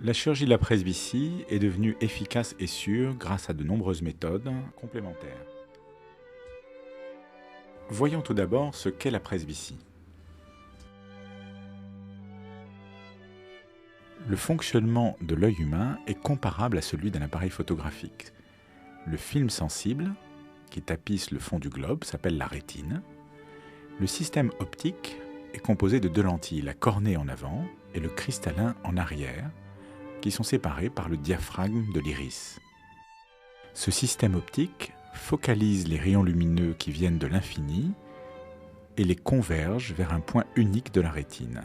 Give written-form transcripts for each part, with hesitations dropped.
La chirurgie de la presbytie est devenue efficace et sûre grâce à de nombreuses méthodes complémentaires. Voyons tout d'abord ce qu'est la presbytie. Le fonctionnement de l'œil humain est comparable à celui d'un appareil photographique. Le film sensible, qui tapisse le fond du globe, s'appelle la rétine. Le système optique est composé de deux lentilles, la cornée en avant et le cristallin en arrière, qui sont séparés par le diaphragme de l'iris. Ce système optique focalise les rayons lumineux qui viennent de l'infini et les converge vers un point unique de la rétine.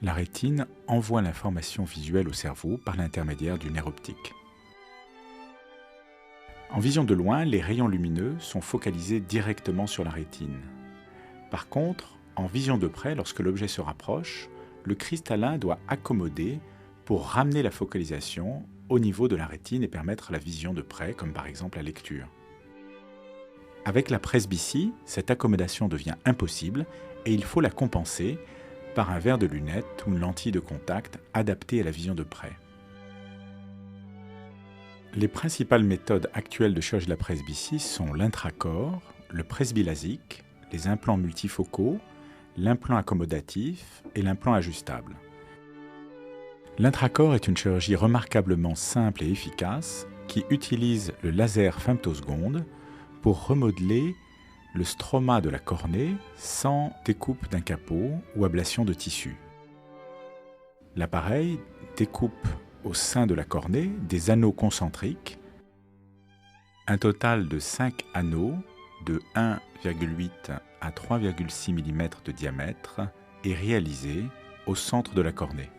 La rétine envoie l'information visuelle au cerveau par l'intermédiaire du nerf optique. En vision de loin, les rayons lumineux sont focalisés directement sur la rétine. Par contre, en vision de près, lorsque l'objet se rapproche, le cristallin doit accommoder pour ramener la focalisation au niveau de la rétine et permettre la vision de près, comme par exemple la lecture. Avec la presbytie, cette accommodation devient impossible et il faut la compenser par un verre de lunettes ou une lentille de contact adaptée à la vision de près. Les principales méthodes actuelles de chirurgie de la presbytie sont l'intracorps, le presbylasique, les implants multifocaux, l'implant accommodatif et l'implant ajustable. L'intracorps est une chirurgie remarquablement simple et efficace qui utilise le laser femtoseconde pour remodeler le stroma de la cornée sans découpe d'un capot ou ablation de tissu. L'appareil découpe au sein de la cornée des anneaux concentriques, un total de 5 anneaux de 1,8 à 3,6 mm de diamètre est réalisé au centre de la cornée.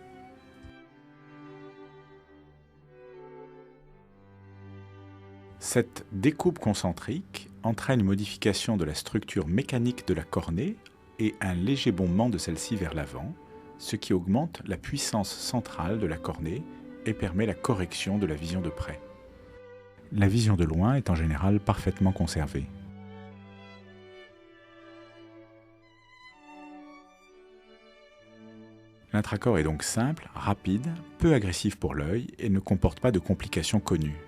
Cette découpe concentrique entraîne une modification de la structure mécanique de la cornée et un léger bombement de celle-ci vers l'avant, ce qui augmente la puissance centrale de la cornée et permet la correction de la vision de près. La vision de loin est en général parfaitement conservée. L'intracorps est donc simple, rapide, peu agressif pour l'œil et ne comporte pas de complications connues.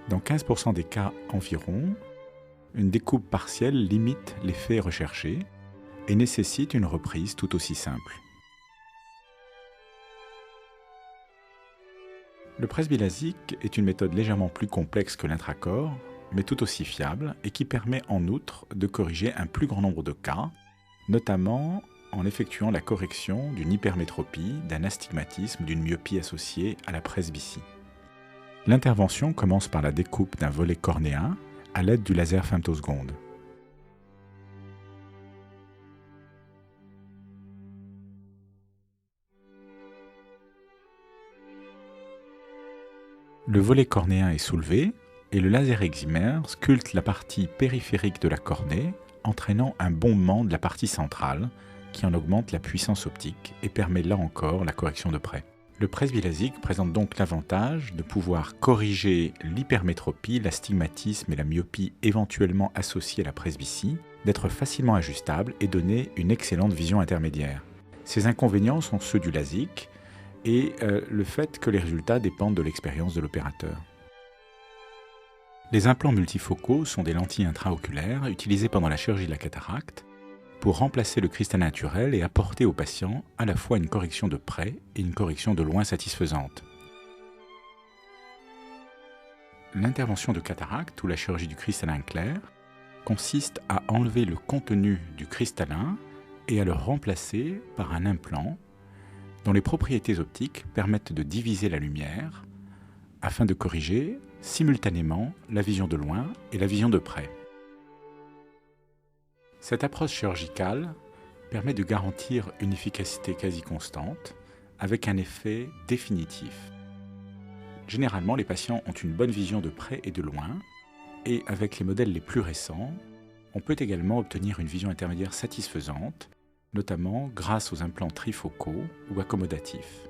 Dans 15% des cas environ, une découpe partielle limite l'effet recherché et nécessite une reprise tout aussi simple. Le presbylasique est une méthode légèrement plus complexe que l'intracorps, mais tout aussi fiable et qui permet en outre de corriger un plus grand nombre de cas, notamment en effectuant la correction d'une hypermétropie, d'un astigmatisme, d'une myopie associée à la presbytie. L'intervention commence par la découpe d'un volet cornéen à l'aide du laser femtoseconde. Le volet cornéen est soulevé et le laser excimer sculpte la partie périphérique de la cornée, entraînant un bombement de la partie centrale qui en augmente la puissance optique et permet là encore la correction de près. Le presbylasique présente donc l'avantage de pouvoir corriger l'hypermétropie, l'astigmatisme et la myopie éventuellement associées à la presbytie, d'être facilement ajustable et donner une excellente vision intermédiaire. Ces inconvénients sont ceux du LASIK et le fait que les résultats dépendent de l'expérience de l'opérateur. Les implants multifocaux sont des lentilles intraoculaires utilisées pendant la chirurgie de la cataracte pour remplacer le cristallin naturel et apporter au patient à la fois une correction de près et une correction de loin satisfaisante. L'intervention de cataracte ou la chirurgie du cristallin clair consiste à enlever le contenu du cristallin et à le remplacer par un implant dont les propriétés optiques permettent de diviser la lumière afin de corriger simultanément la vision de loin et la vision de près. Cette approche chirurgicale permet de garantir une efficacité quasi constante avec un effet définitif. Généralement, les patients ont une bonne vision de près et de loin et avec les modèles les plus récents, on peut également obtenir une vision intermédiaire satisfaisante, notamment grâce aux implants trifocaux ou accommodatifs.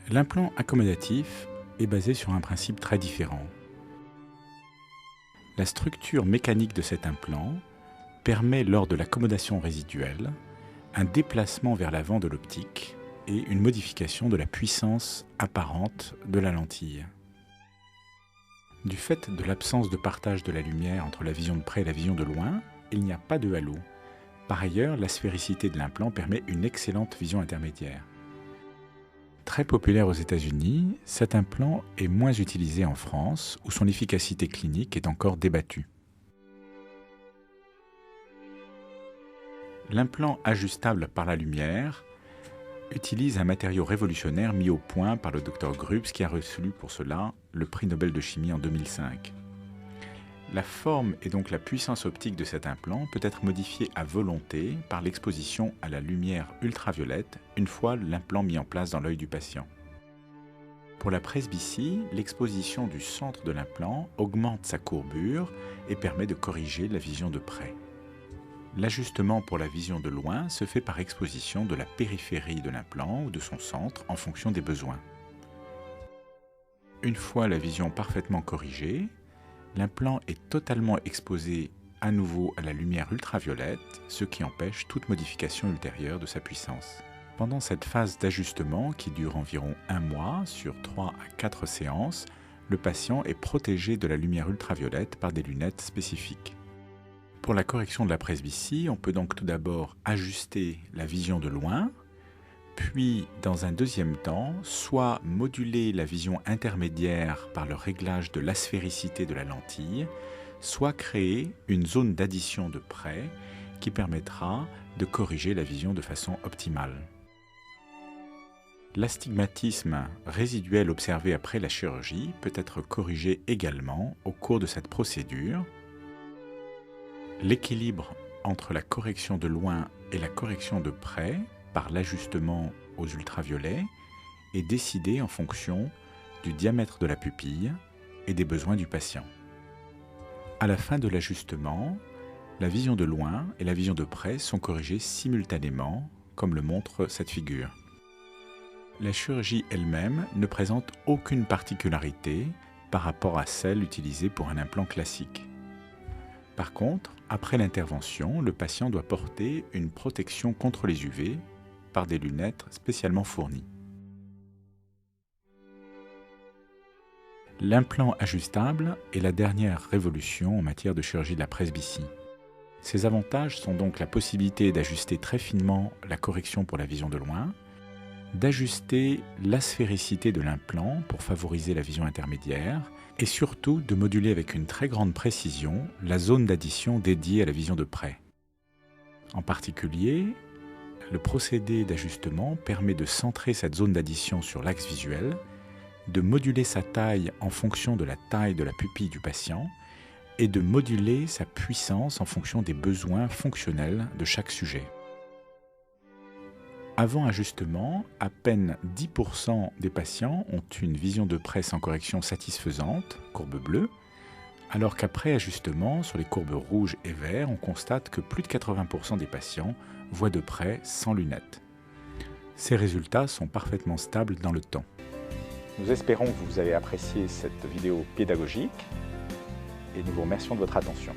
L'implant accommodatif est basé sur un principe très différent. La structure mécanique de cet implant permet, lors de l'accommodation résiduelle, un déplacement vers l'avant de l'optique et une modification de la puissance apparente de la lentille. Du fait de l'absence de partage de la lumière entre la vision de près et la vision de loin, il n'y a pas de halo. Par ailleurs, la sphéricité de l'implant permet une excellente vision intermédiaire. Très populaire aux États-Unis, cet implant est moins utilisé en France, où son efficacité clinique est encore débattue. L'implant ajustable par la lumière utilise un matériau révolutionnaire mis au point par le Dr Grubbs qui a reçu pour cela le prix Nobel de chimie en 2005. La forme et donc la puissance optique de cet implant peut être modifiée à volonté par l'exposition à la lumière ultraviolette une fois l'implant mis en place dans l'œil du patient. Pour la presbytie, l'exposition du centre de l'implant augmente sa courbure et permet de corriger la vision de près. L'ajustement pour la vision de loin se fait par exposition de la périphérie de l'implant ou de son centre en fonction des besoins. Une fois la vision parfaitement corrigée, l'implant est totalement exposé à nouveau à la lumière ultraviolette, ce qui empêche toute modification ultérieure de sa puissance. Pendant cette phase d'ajustement, qui dure environ 1 mois sur 3 à 4 séances, le patient est protégé de la lumière ultraviolette par des lunettes spécifiques. Pour la correction de la presbytie, on peut donc tout d'abord ajuster la vision de loin, puis dans un deuxième temps, soit moduler la vision intermédiaire par le réglage de l'asphéricité de la lentille, soit créer une zone d'addition de près qui permettra de corriger la vision de façon optimale. L'astigmatisme résiduel observé après la chirurgie peut être corrigé également au cours de cette procédure. L'équilibre entre la correction de loin et la correction de près, par l'ajustement aux ultraviolets, est décidé en fonction du diamètre de la pupille et des besoins du patient. À la fin de l'ajustement, la vision de loin et la vision de près sont corrigées simultanément, comme le montre cette figure. La chirurgie elle-même ne présente aucune particularité par rapport à celle utilisée pour un implant classique. Par contre, après l'intervention, le patient doit porter une protection contre les UV par des lunettes spécialement fournies. L'implant ajustable est la dernière révolution en matière de chirurgie de la presbytie. Ses avantages sont donc la possibilité d'ajuster très finement la correction pour la vision de loin, d'ajuster l'asphéricité de l'implant pour favoriser la vision intermédiaire, et surtout de moduler avec une très grande précision la zone d'addition dédiée à la vision de près. En particulier, le procédé d'ajustement permet de centrer cette zone d'addition sur l'axe visuel, de moduler sa taille en fonction de la taille de la pupille du patient et de moduler sa puissance en fonction des besoins fonctionnels de chaque sujet. Avant ajustement, à peine 10% des patients ont une vision de près sans correction satisfaisante, courbe bleue, alors qu'après ajustement, sur les courbes rouges et verts, on constate que plus de 80% des patients voient de près sans lunettes. Ces résultats sont parfaitement stables dans le temps. Nous espérons que vous avez apprécié cette vidéo pédagogique et nous vous remercions de votre attention.